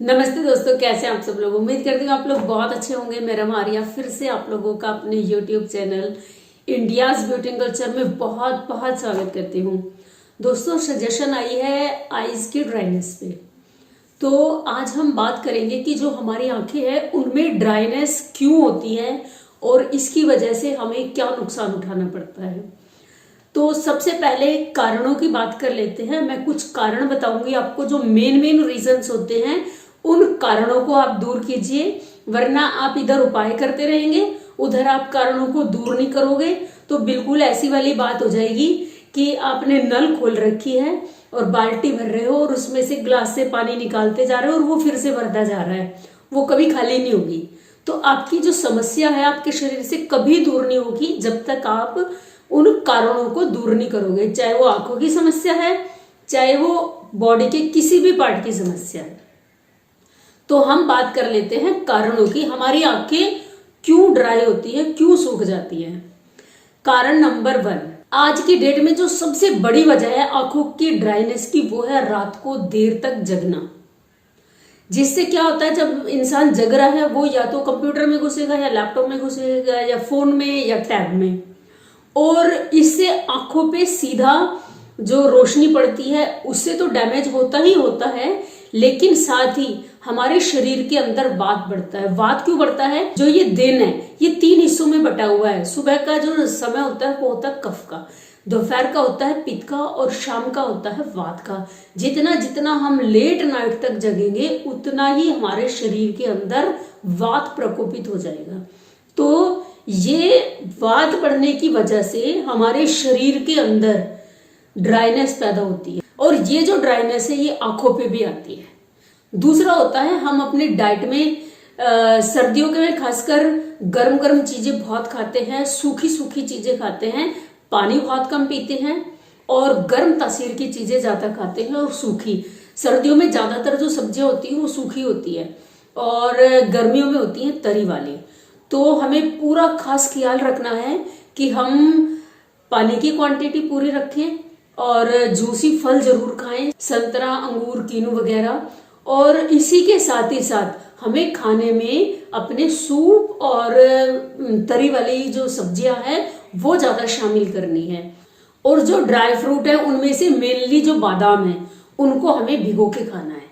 नमस्ते दोस्तों, कैसे हैं आप सब लोग। उम्मीद करती हूँ आप लोग बहुत अच्छे होंगे। मेरा मारिया फिर से आप लोगों का अपने YouTube channel India's beauty culture में बहुत बहुत स्वागत करती हूँ। दोस्तों, सजेशन आई है आईज की ड्राइनेस पे। तो आज हम बात करेंगे कि जो हमारी आंखें हैं उनमें ड्राइनेस क्यों होती है और इसकी वजह से हमें क्या नुकसान उठाना पड़ता है। तो सबसे पहले कारणों की बात कर लेते हैं। मैं कुछ कारण बताऊंगी आपको, जो मेन रीजंस होते हैं उन कारणों को आप दूर कीजिए, वरना आप इधर उपाय करते रहेंगे, उधर आप कारणों को दूर नहीं करोगे तो बिल्कुल ऐसी वाली बात हो जाएगी कि आपने नल खोल रखी है और बाल्टी भर रहे हो और उसमें से ग्लास से पानी निकालते जा रहे हो और वो फिर से भरता जा रहा है, वो कभी खाली नहीं होगी। तो आपकी जो समस्या है आपके शरीर से कभी दूर नहीं होगी जब तक आप उन कारणों को दूर नहीं करोगे, चाहे वो आंखों की समस्या है, चाहे वो बॉडी के किसी भी पार्ट की समस्या है। तो हम बात कर लेते हैं कारणों की। हमारी आंखें क्यों ड्राई होती है, क्यों सूख जाती है। कारण नंबर 1, आज की डेट में जो सबसे बड़ी वजह है आंखों की ड्राइनेस की, वो है रात को देर तक जगना। जिससे क्या होता है, जब इंसान जग रहा है वो या तो कंप्यूटर में घुसेगा या लैपटॉप में घुसेगा या फोन में या टैब में, और इससे आंखों पे सीधा जो रोशनी पड़ती है उससे तो डैमेज होता ही होता है, लेकिन साथ ही हमारे शरीर के अंदर वात बढ़ता है। वात क्यों बढ़ता है? जो ये दिन है ये 3 हिस्सों में बटा हुआ है। सुबह का जो समय होता है वो होता है कफ का, दोपहर का होता है पित्त का और शाम का होता है वात का। जितना जितना हम लेट नाइट तक जगेंगे उतना ही हमारे शरीर के अंदर वात प्रकोपित हो जाएगा। तो ये वात बढ़ने की वजह से हमारे शरीर के अंदर ड्राइनेस पैदा होती है, और ये जो ड्राइनेस है ये आंखों पे भी आती है। दूसरा होता है, हम अपनी डाइट में सर्दियों के में खासकर गर्म गर्म चीजें बहुत खाते हैं, सूखी सूखी चीजें खाते हैं, पानी बहुत कम पीते हैं और गर्म तासीर की चीजें ज्यादा खाते हैं और सूखी। सर्दियों में ज्यादातर जो सब्जियां होती है वो सूखी होती है और गर्मियों में होती है तरी वाली। तो हमें पूरा खास ख्याल रखना है कि हम पानी की क्वांटिटी पूरी रखें और जूसी फल जरूर खाएं, संतरा, अंगूर, कीनू वगैरह। और इसी के साथ ही साथ हमें खाने में अपने सूप और तरी वाली जो सब्जियां हैं वो ज्यादा शामिल करनी है। और जो ड्राई फ्रूट है उनमें से मेनली जो बादाम है उनको हमें भिगो के खाना है।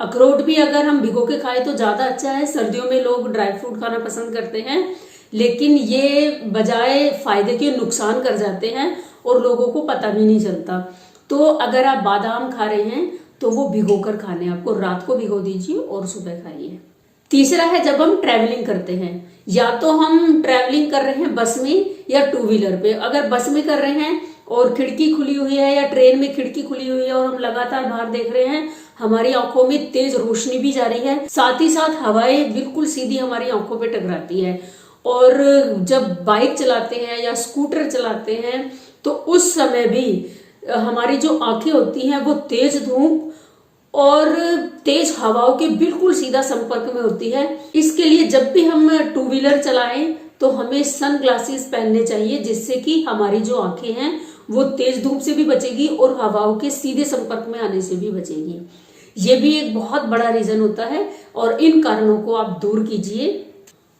अखरोट भी अगर हम भिगो के खाएं तो ज्यादा अच्छा है। सर्दियों में लोग ड्राई फ्रूट खाना पसंद करते हैं, लेकिन ये बजाय फायदे के नुकसान कर जाते हैं और लोगों को पता भी नहीं चलता। तो अगर आप बादाम खा रहे हैं तो वो भिगो कर खाने, आपको रात को भिगो दीजिए और सुबह खाइए। तीसरा है, जब हम ट्रैवलिंग करते हैं, या तो हम ट्रैवलिंग कर रहे हैं बस में या टू व्हीलर पे। अगर बस में कर रहे हैं और खिड़की खुली हुई है या ट्रेन में खिड़की खुली हुई है और हम लगातार बाहर देख रहे हैं, हमारी आंखों में तेज रोशनी भी जा रही है, साथ ही साथ हवाएं बिल्कुल सीधी हमारी आंखों पे टकराती है। और जब बाइक चलाते हैं या स्कूटर चलाते हैं तो उस समय भी हमारी जो आंखें होती हैं वो तेज धूप और तेज हवाओं के बिल्कुल सीधा संपर्क में होती है। इसके लिए जब भी हम टू व्हीलर चलाएं तो हमें सन ग्लासेस पहनने चाहिए, जिससे कि हमारी जो आंखें हैं वो तेज धूप से भी बचेगी और हवाओं के सीधे संपर्क में आने से भी बचेगी। ये भी एक बहुत बड़ा रीजन होता है और इन कारणों को आप दूर कीजिए।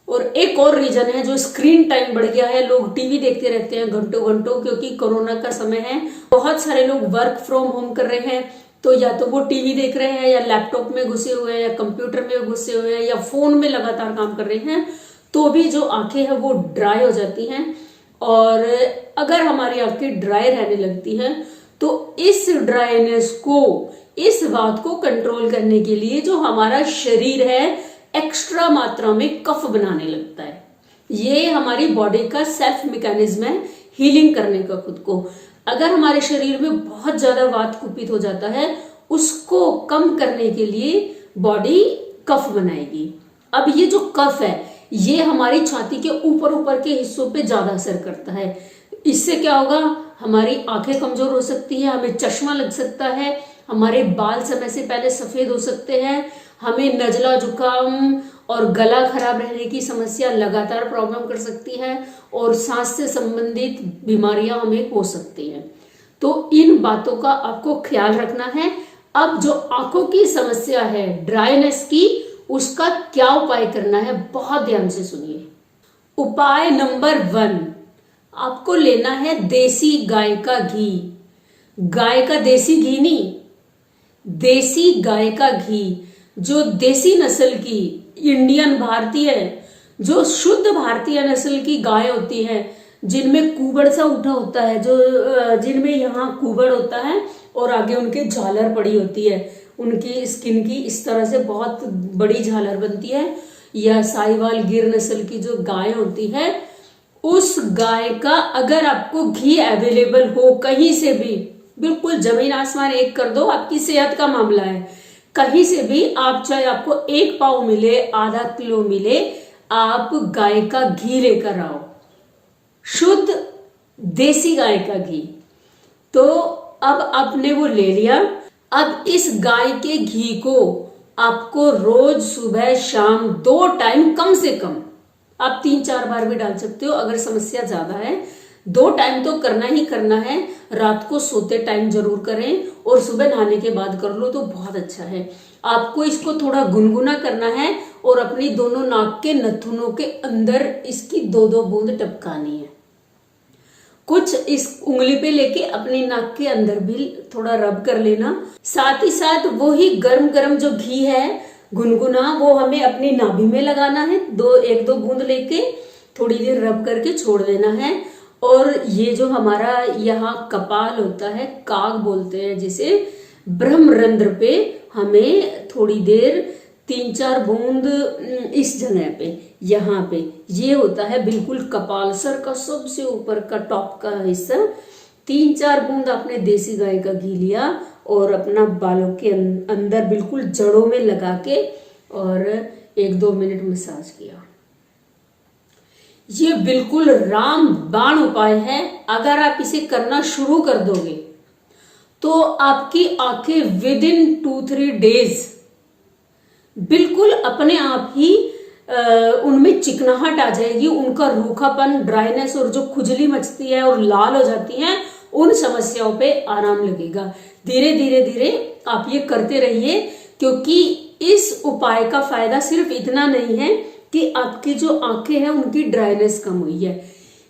और एक और रीजन है, जो स्क्रीन टाइम बढ़ गया है। लोग टीवी देखते रहते हैं घंटों घंटों, क्योंकि कोरोना का समय है। बहुत सारे लोग वर्क फ्रॉम होम कर रहे हैं, तो या तो वो टीवी देख रहे हैं या लैपटॉप में घुसे हुए हैं या कंप्यूटर में घुसे हुए हैं या फोन में लगातार काम कर रहे हैं, तो भी जो आंखें हैं वो ड्राई हो जाती हैं। और अगर हमारी आंखें ड्राई रहने लगती हैं तो इस ड्राइनेस को, इस बात को कंट्रोल करने के लिए जो हमारा शरीर है एक्स्ट्रा मात्रा में कफ बनाने लगता है। ये हमारी बॉडी का सेल्फ मैकेनिज्म है हीलिंग करने का खुद को। अगर हमारे शरीर में बहुत ज्यादा वात कुपित हो जाता है, उसको कम करने के लिए बॉडी कफ बनाएगी। अब ये जो कफ है ये हमारी छाती के ऊपर ऊपर के हिस्सों पे ज्यादा असर करता है। इससे क्या होगा, हमारी आंखें कमजोर हो सकती है, हमें चश्मा लग सकता है, हमारे बाल समय से पहले सफेद हो सकते हैं, हमें नजला, जुकाम और गला खराब रहने की समस्या लगातार प्रॉब्लम कर सकती है और सांस से संबंधित बीमारियां हमें हो सकती हैं। तो इन बातों का आपको ख्याल रखना है। अब जो आंखों की समस्या है ड्राइनेस की, उसका क्या उपाय करना है, बहुत ध्यान से सुनिए। उपाय नंबर 1, आपको लेना है देसी गाय का घी। गाय का देसी घी नहीं, देसी गाय का घी, जो देसी नस्ल की इंडियन भारतीय, जो शुद्ध भारतीय नस्ल की गाय होती है, जिनमें कुबड़ सा उठा होता है, जो जिनमें यहाँ कुबड़ होता है और आगे उनके झालर पड़ी होती है, उनकी स्किन की इस तरह से बहुत बड़ी झालर बनती है, या साहिवाल गिर नस्ल की जो गाय होती है, उस गाय का अगर आपको घी अवेलेबल हो कहीं से भी, बिल्कुल जमीन आसमान एक कर दो, आपकी सेहत का मामला है, कहीं से भी आप, चाहे आपको 1 पाव मिले, आधा किलो मिले, आप गाय का घी लेकर आओ, शुद्ध देसी गाय का घी। तो अब आपने वो ले लिया। अब इस गाय के घी को आपको रोज सुबह शाम 2 टाइम कम से कम, आप 3-4 बार भी डाल सकते हो अगर समस्या ज्यादा है, 2 टाइम तो करना ही करना है। रात को सोते टाइम जरूर करें और सुबह नहाने के बाद कर लो तो बहुत अच्छा है। आपको इसको थोड़ा गुनगुना करना है और अपनी दोनों नाक के नथुनों के अंदर इसकी 2-2 बूंद टपकानी है। कुछ इस उंगली पे लेके अपनी नाक के अंदर भी थोड़ा रब कर लेना। साथ ही साथ वो ही गरम गरम जो घी है गुनगुना, वो हमें अपनी नाभि में लगाना है। 1-2 बूंद लेके थोड़ी देर रब करके छोड़ देना है। और ये जो हमारा यहाँ कपाल होता है, काग बोलते हैं जिसे, ब्रह्मरंध्र पे हमें थोड़ी देर 3-4 बूंद इस जगह पे, यहाँ पे, ये होता है बिल्कुल कपाल, सर का सबसे ऊपर का टॉप का हिस्सा। 3-4 बूंद आपने देसी गाय का घी लिया और अपना बालों के अंदर बिल्कुल जड़ों में लगा के और 1-2 मिनट मसाज किया। ये बिल्कुल रामबाण उपाय है। अगर आप इसे करना शुरू कर दोगे तो आपकी आंखें विदिन 2-3 डेज बिल्कुल अपने आप ही उनमें चिकनाहट आ जाएगी, उनका रूखापन, ड्राइनेस और जो खुजली मचती है और लाल हो जाती है, उन समस्याओं पे आराम लगेगा। धीरे धीरे धीरे आप ये करते रहिए, क्योंकि इस उपाय का फायदा सिर्फ इतना नहीं है कि आपकी जो आंखें हैं उनकी ड्राइनेस कम हुई है,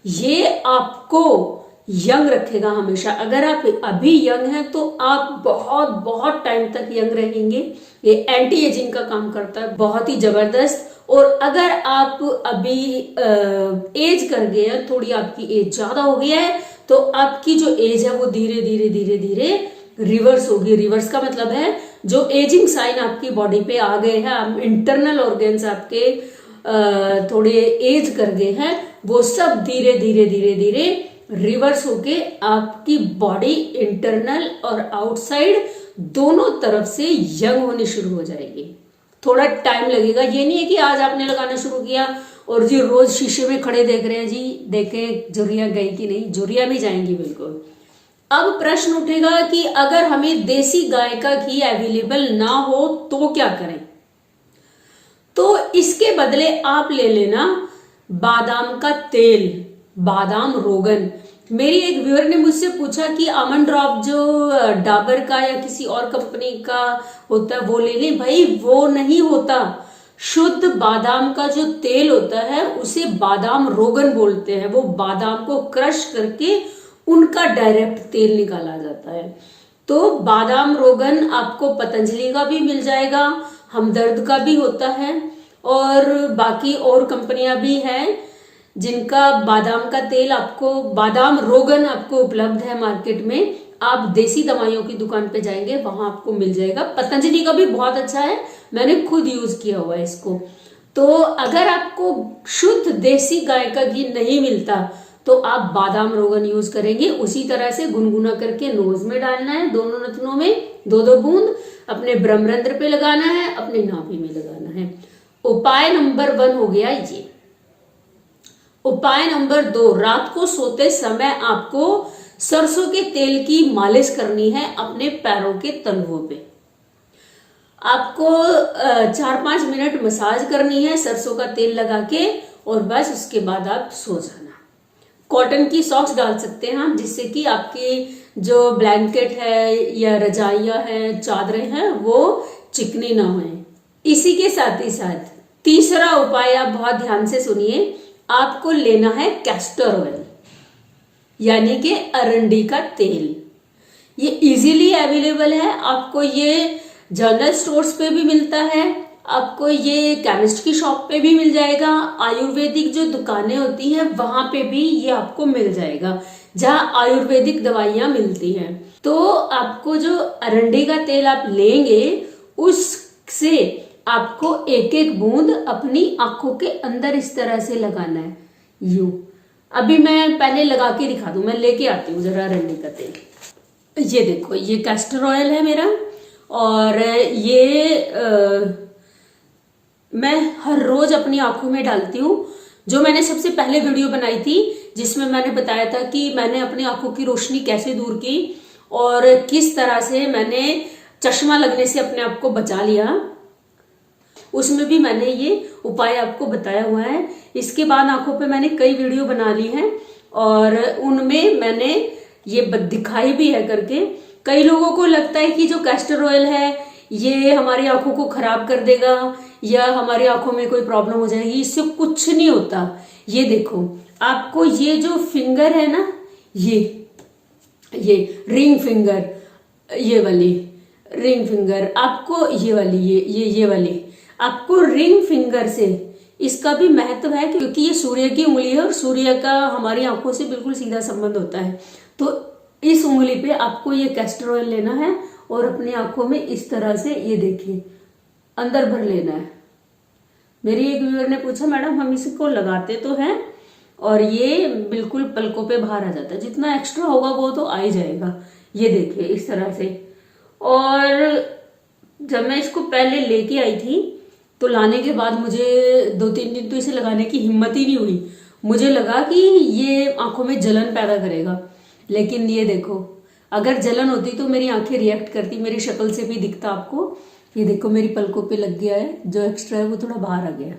ये आपको यंग रखेगा हमेशा। अगर आप अभी यंग हैं तो आप बहुत बहुत टाइम तक यंग रहेंगे। ये एंटी एजिंग का काम करता है, बहुत ही जबरदस्त। और अगर आप अभी एज कर गए हैं, थोड़ी आपकी एज ज्यादा हो गई है, तो आपकी जो एज है वो धीरे धीरे धीरे धीरे रिवर्स होगी। रिवर्स का मतलब है जो एजिंग साइन आपकी बॉडी पे आ गए हैं, इंटरनल ऑर्गन्स आपके थोड़े एज कर गए हैं, वो सब धीरे धीरे धीरे धीरे रिवर्स होके आपकी बॉडी इंटरनल और आउटसाइड दोनों तरफ से यंग होनी शुरू हो जाएगी। थोड़ा टाइम लगेगा, ये नहीं है कि आज आपने लगाना शुरू किया और जी रोज शीशे में खड़े देख रहे हैं, जी देखें झुर्रियां गई कि नहीं, झुर्रियां भी जाएंगी बिल्कुल। अब प्रश्न उठेगा कि अगर हमें देसी गाय का घी अवेलेबल ना हो तो क्या करें? तो इसके बदले आप ले लेना बादाम का तेल, बादाम रोगन। मेरी एक व्यूअर ने मुझसे पूछा कि आमंड ड्रॉप जो डाबर का या किसी और कंपनी का होता है वो ले लें। भाई वो नहीं होता, शुद्ध बादाम का जो तेल होता है उसे बादाम रोगन बोलते हैं। वो बादाम को क्रश करके उनका डायरेक्ट तेल निकाला जाता है। तो बादाम रोगन आपको पतंजलि का भी मिल जाएगा, हमदर्द का भी होता है, और बाकी और कंपनियां भी हैं जिनका बादाम का तेल आपको, बादाम रोगन आपको उपलब्ध है मार्केट में। आप देसी दवाइयों की दुकान पे जाएंगे, वहां आपको मिल जाएगा। पतंजलि का भी बहुत अच्छा है, मैंने खुद यूज किया हुआ है इसको। तो अगर आपको शुद्ध देसी गाय का घी नहीं मिलता तो आप बादाम रोगन यूज करेंगे। उसी तरह से गुनगुना करके नोज में डालना है, दोनों नथनों में 2-2 बूंद, अपने ब्रह्मरंध्र पे लगाना है, अपनी नाभि में लगाना है। उपाय नंबर 1 हो गया ये। उपाय नंबर 2, रात को सोते समय आपको सरसों के तेल की मालिश करनी है अपने पैरों के तलवों पे। आपको 4-5 मिनट मसाज करनी है सरसों का तेल लगा के, और बस उसके बाद आप सो जाना। कॉटन की सॉक्स डाल सकते हैं हम, जिससे कि आपकी जो ब्लैंकेट है या रजाइयां हैं, चादरें हैं, वो चिकनी ना होए। इसी के साथ ही साथ तीसरा उपाय आप बहुत ध्यान से सुनिए, आपको लेना है कैस्टर ऑयल यानी कि अरंडी का तेल। ये इजीली अवेलेबल है, आपको ये जनरल स्टोर्स पे भी मिलता है, आपको ये केमिस्ट की शॉप पे भी मिल जाएगा, आयुर्वेदिक जो दुकानें होती हैं वहां पे भी ये आपको मिल जाएगा, जहां आयुर्वेदिक दवाइयां मिलती हैं। तो आपको जो अरंडी का तेल आप लेंगे उससे आपको एक एक बूंद अपनी आंखों के अंदर इस तरह से लगाना है, यूं। अभी मैं पहले लगा के दिखा दूं, मैं लेके आती हूँ जरा अरंडी का तेल। ये देखो, ये कैस्टर ऑयल है मेरा, और ये मैं हर रोज अपनी आंखों में डालती हूँ। जो मैंने सबसे पहले वीडियो बनाई थी जिसमें मैंने बताया था कि मैंने अपनी आंखों की रोशनी कैसे दूर की और किस तरह से मैंने चश्मा लगने से अपने आप को बचा लिया, उसमें भी मैंने ये उपाय आपको बताया हुआ है। इसके बाद आंखों पे मैंने कई वीडियो बना ली हैं और उनमें मैंने ये दिखाई भी है करके। कई लोगों को लगता है कि जो कैस्टर ऑयल है ये हमारी आंखों को खराब कर देगा या हमारी आंखों में कोई प्रॉब्लम हो जाएगी, इससे कुछ नहीं होता। ये देखो, आपको ये जो फिंगर है ना, ये रिंग फिंगर, ये वाली रिंग फिंगर, आपको ये वाली ये वाली आपको रिंग फिंगर से, इसका भी महत्व है क्योंकि ये सूर्य की उंगली है और सूर्य का हमारी आंखों से बिल्कुल सीधा संबंध होता है। तो इस उंगली पे आपको ये कैस्टर ऑयल लेना है और अपनी आंखों में इस तरह से, ये देखिए, अंदर भर लेना है। मेरी एक व्यूअर ने पूछा, मैडम हम इसको लगाते तो हैं और ये बिल्कुल पलकों पे बाहर आ जाता है, जितना एक्स्ट्रा होगा वो तो आ ही जाएगा। ये देखिए इस तरह से। और जब मैं इसको पहले लेके आई थी तो लाने के बाद मुझे 2-3 दिन तो इसे लगाने की हिम्मत ही नहीं हुई। मुझे लगा कि ये आंखों में जलन पैदा करेगा, लेकिन ये देखो, अगर जलन होती तो मेरी आंखें रिएक्ट करती, मेरी शक्ल से भी दिखता आपको। ये देखो मेरी पलकों पे लग गया है, जो एक्स्ट्रा है वो थोड़ा बाहर आ गया।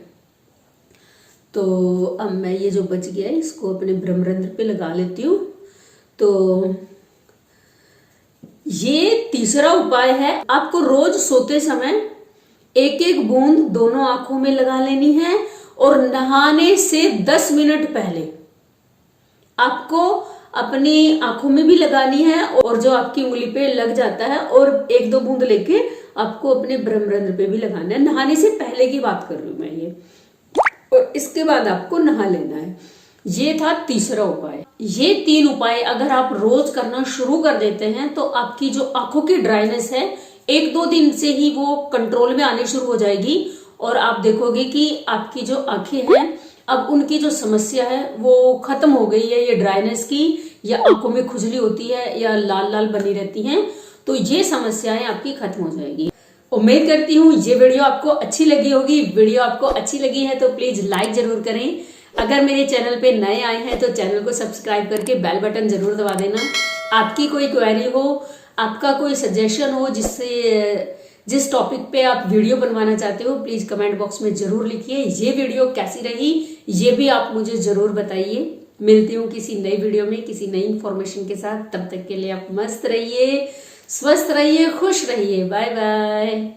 तो अब मैं ये जो बच गया है इसको अपने ब्रह्मरंध्र पे लगा लेती हूँ। तो ये तीसरा उपाय है, आपको रोज सोते समय एक एक बूंद दोनों आंखों में लगा लेनी है और नहाने से 10 मिनट पहले आपको अपनी आंखों में भी लगानी है और जो आपकी उंगली पे लग जाता है, और 1-2 बूंद लेके आपको अपने ब्रह्मरंध्र पे भी लगाना है। नहाने से पहले की बात कर रही हूं मैं ये, और इसके बाद आपको नहा लेना है। ये था तीसरा उपाय। ये 3 उपाय अगर आप रोज करना शुरू कर देते हैं तो आपकी जो आंखों की ड्राइनेस है 1-2 दिन से ही वो कंट्रोल में आनी शुरू हो जाएगी और आप देखोगे कि आपकी जो आंखें हैं अब उनकी जो समस्या है वो खत्म हो गई है। ये ड्राइनेस की, या आंखों में खुजली होती है या लाल लाल बनी रहती हैं, तो ये समस्याएं आपकी खत्म हो जाएगी। उम्मीद करती हूँ ये वीडियो आपको अच्छी लगी होगी। वीडियो आपको अच्छी लगी है तो प्लीज लाइक जरूर करें। अगर मेरे चैनल पे नए आए हैं तो चैनल को सब्सक्राइब करके बेल बटन जरूर दबा देना। आपकी कोई क्वेरी हो, आपका कोई सजेशन हो, जिस टॉपिक पे आप वीडियो बनवाना चाहते हो, प्लीज कमेंट बॉक्स में जरूर लिखिए। ये वीडियो कैसी रही ये भी आप मुझे जरूर बताइए। मिलती हूँ किसी नई वीडियो में किसी नई इंफॉर्मेशन के साथ। तब तक के लिए आप मस्त रहिए, स्वस्थ रहिए, खुश रहिए। Bye bye.